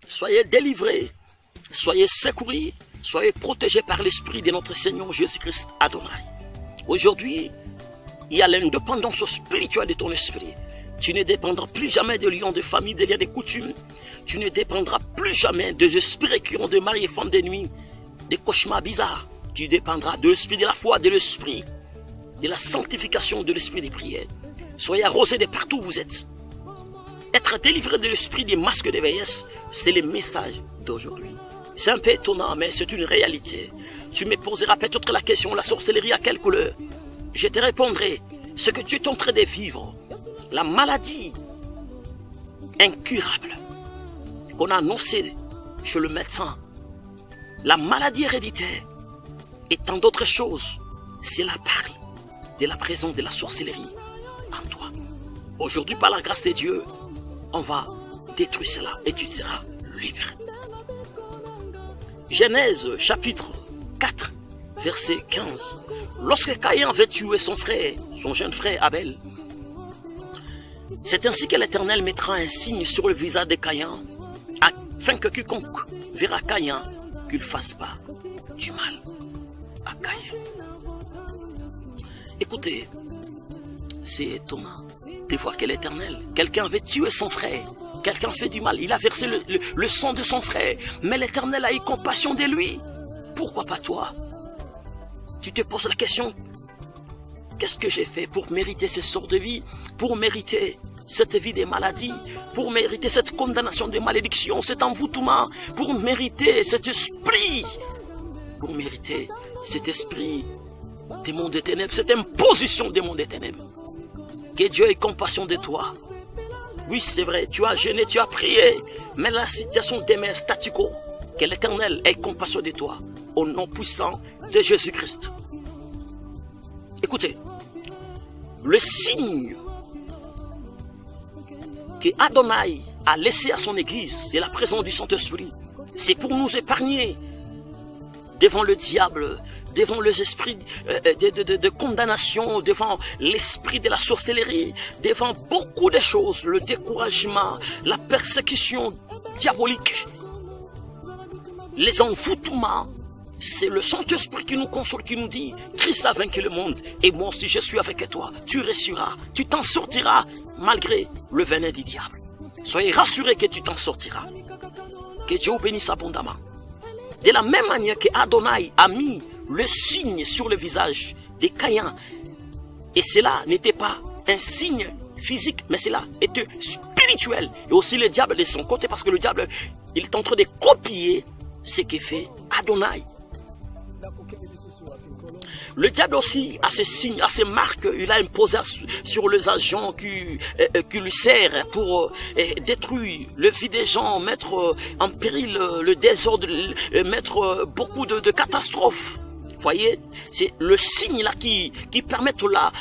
soyez délivrés, soyez secourus, soyez protégés par l'Esprit de notre Seigneur Jésus-Christ Adonai. Aujourd'hui, il y a l'indépendance spirituelle de ton esprit. Tu ne dépendras plus jamais de liens de famille, de liens de coutumes. Tu ne dépendras plus jamais des esprits qui ont de mari et femme de nuit, des cauchemars bizarres. Tu dépendras de l'esprit de la foi, de l'esprit de la sanctification, de l'esprit des prières. Soyez arrosés de partout où vous êtes. Être délivré de l'esprit des masques de vieillesse, c'est le message d'aujourd'hui. C'est un peu étonnant, mais c'est une réalité. Tu me poseras peut-être la question, la sorcellerie à quelle couleur? Je te répondrai, ce que tu es en train de vivre, la maladie incurable qu'on a annoncée chez le médecin, la maladie héréditaire et tant d'autres choses, c'est la parole de la présence de la sorcellerie en toi. Aujourd'hui, par la grâce de Dieu, on va détruire cela et tu seras libre. Genèse chapitre 4, verset 15. Lorsque Caïn avait tué son frère, son jeune frère Abel, c'est ainsi que l'Éternel mettra un signe sur le visage de Caïn, afin que quiconque verra Caïn, qu'il ne fasse pas du mal à Caïn. Écoutez, c'est étonnant de voir que l'Éternel, quelqu'un avait tué son frère, quelqu'un fait du mal, il a versé le sang de son frère, mais l'Éternel a eu compassion de lui. Pourquoi pas toi? Tu te poses la question, qu'est-ce que j'ai fait pour mériter ce sort de vie, pour mériter cette vie des maladies, pour mériter cette condamnation de malédiction, cet envoûtement, pour mériter cet esprit, pour mériter cet esprit des mondes des ténèbres, cette imposition des mondes des ténèbres. Que Dieu ait compassion de toi. Oui, c'est vrai, tu as jeûné, tu as prié, mais la situation demeure statu quo. Que l'Éternel ait compassion de toi, au nom puissant de Jésus-Christ. Écoutez, le signe que Adonai a laissé à son église, c'est la présence du Saint-Esprit. C'est pour nous épargner devant le diable, devant les esprits de condamnation, devant l'esprit de la sorcellerie, devant beaucoup de choses, le découragement, la persécution diabolique, les envoûtements. C'est le Saint-Esprit qui nous console, qui nous dit, Christ a vaincu le monde, et moi aussi je suis avec toi, tu réussiras, tu t'en sortiras, malgré le venin du diable. Soyez rassurés que tu t'en sortiras. Que Dieu bénisse abondamment. De la même manière que Adonai a mis le signe sur le visage de Caïn, et cela n'était pas un signe physique, mais cela était spirituel. Et aussi le diable de son côté, parce que le diable, il est en train de copier ce que fait Adonai. Le diable aussi a ses signes, a ses marques, il a imposé sur les agents qui lui servent pour détruire le vie des gens, mettre en péril le désordre, mettre beaucoup de catastrophes. Vous voyez, c'est le signe là qui permet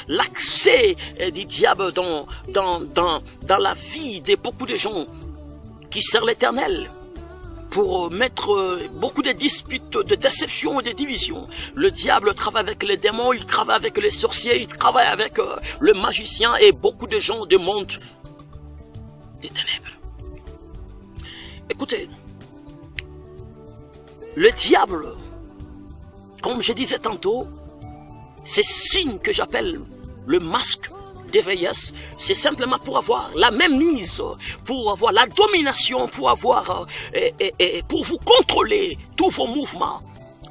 l'accès du diable dans la vie de beaucoup de gens qui servent l'Éternel, pour mettre beaucoup de disputes, de déceptions et de divisions. Le diable travaille avec les démons, il travaille avec les sorciers, il travaille avec le magicien et beaucoup de gens du monde des ténèbres. Écoutez, le diable, comme je disais tantôt, ces signes que j'appelle le masque de vieillesse, c'est simplement pour avoir la même mise, pour avoir la domination, pour avoir pour vous contrôler tous vos mouvements.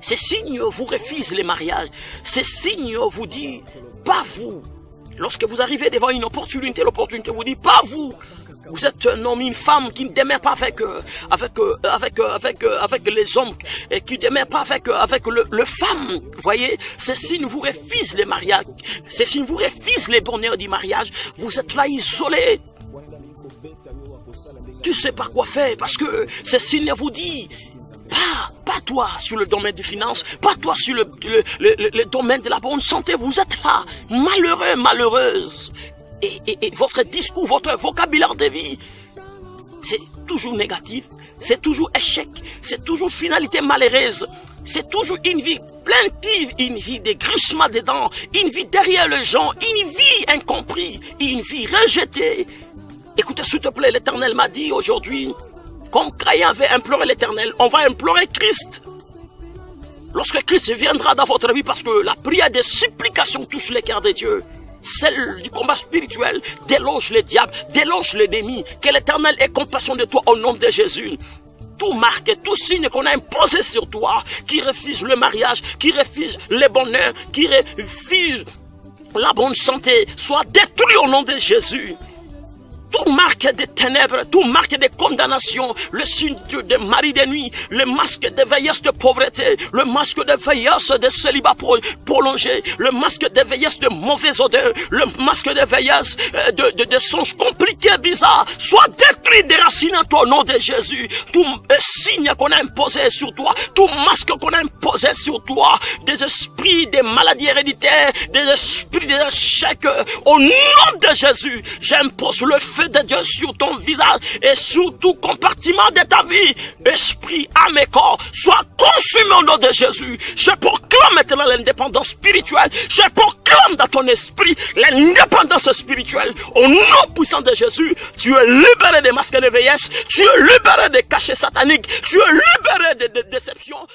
Ces signes vous refusent les mariages. Ces signes vous disent pas vous. Lorsque vous arrivez devant une opportunité, l'opportunité vous dit pas vous. Vous êtes un homme, une femme qui ne demeure pas avec les hommes, et qui ne demeure pas avec le femme. Vous voyez, ces signes vous refusent les mariages, ces signes vous refusent les bonheurs du mariage. Vous êtes là isolé. Tu sais pas quoi faire, parce que ces signes vous disent pas toi sur le domaine des finances, pas toi sur le domaine de la bonne santé. Vous êtes là, malheureux, malheureuse. Et votre discours, votre vocabulaire de vie, c'est toujours négatif, c'est toujours échec, c'est toujours finalité malheureuse, c'est toujours une vie plaintive, une vie de grincement des dents, une vie derrière les gens, une vie incomprise, une vie rejetée. Écoutez, s'il te plaît, l'Éternel m'a dit aujourd'hui, Comme Caïn avait imploré l'Éternel, on va implorer Christ. Lorsque Christ viendra dans votre vie, parce que la prière des supplications touche les cœurs de Dieu, celle du combat spirituel déloge les diables, déloge l'ennemi. Que l'Éternel ait compassion de toi au nom de Jésus. Tout marque, tout signe qu'on a imposé sur toi, qui refuse le mariage, qui refuse le bonheur, qui refuse la bonne santé, soit détruit au nom de Jésus. Tout marque des ténèbres, tout marque des condamnations, le signe de mari de nuit, le masque de veilleuse de pauvreté, le masque de veilleuse de célibat prolongé, le masque de veilleuse de mauvaise odeur, le masque de veilleuse de songes compliqués, bizarres, soit détruit, déraciné au nom de Jésus. Tout signe qu'on a imposé sur toi, tout masque qu'on a imposé sur toi, des esprits, des maladies héréditaires, des esprits d'échec, au nom de Jésus, j'impose le feu de Dieu sur ton visage et sur tout compartiment de ta vie. Esprit, âme et corps, sois consumé au nom de Jésus. Je proclame maintenant l'indépendance spirituelle. Je proclame dans ton esprit l'indépendance spirituelle. Au nom puissant de Jésus, tu es libéré des masques de vieillesse. Tu es libéré des cachets sataniques. Tu es libéré des déceptions.